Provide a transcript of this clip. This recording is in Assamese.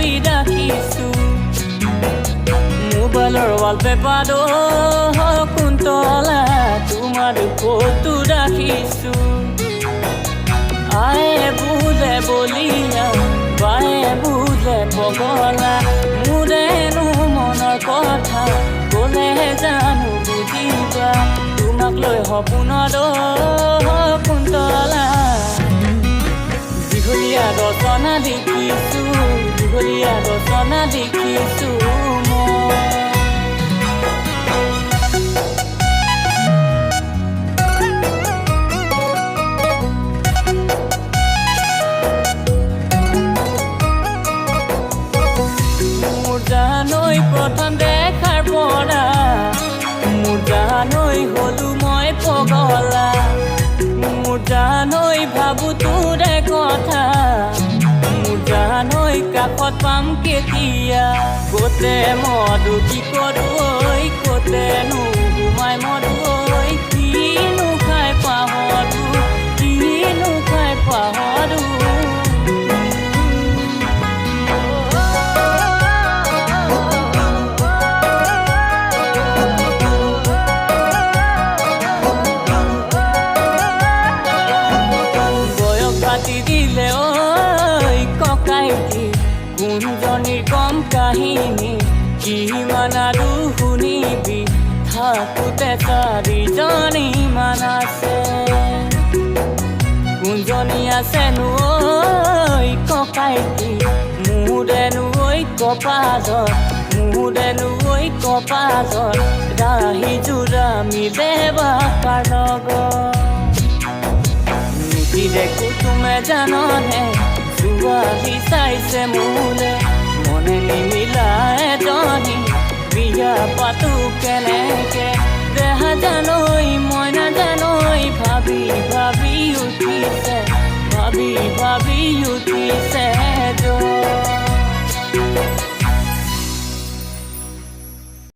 ছবি ৰাখিছো মোবাইলৰ ৱালপেপাৰত কুন্তলা তোমাৰ ফটো ৰাখিছো আয়ে বুলে বলিয়া বায়ে বুলে পগলা মোৰেনো মনৰ কথা ক'লে জানো বুজিবা তোমাক লৈ সপোনত কুন্তলা দীঘলীয়া ৰচনা লিখিছো দীঘলীয়া ৰচনা লিখিছো মোৰ জানৈ প্ৰথম দেখাৰ পৰা মোৰ জানৈ হলো মই পগলা মোৰ জানৈ ভাবো তোৰে কথা মোৰ জানৈ কাষত পাম কেতিয়া কতে মধু কি কৰো কতেনো ঘুমাই মধু কিনো খাই পাহৰো কিনো খাই পাহৰো দিলে ককাইটি কোনজনীৰ কম কাহিনী কিমান আৰু শুনিবি থাকোঁতে চাৰিজনী মান আছে কোনজনী আছেনো ককাইটি মোৰেনো কপালত মোৰেনো কপালত ৰাহি যোৰা মিলে বাপাৰ লগত দেখো তুমি জাননে ছোৱালী চাইছে মোলে মনে নিমিলা এজনী বিয়া পাতো কেনেকে দেহা জানৈ মই নাজানৈ ভাবি ভাবি উঠিছে ভাবি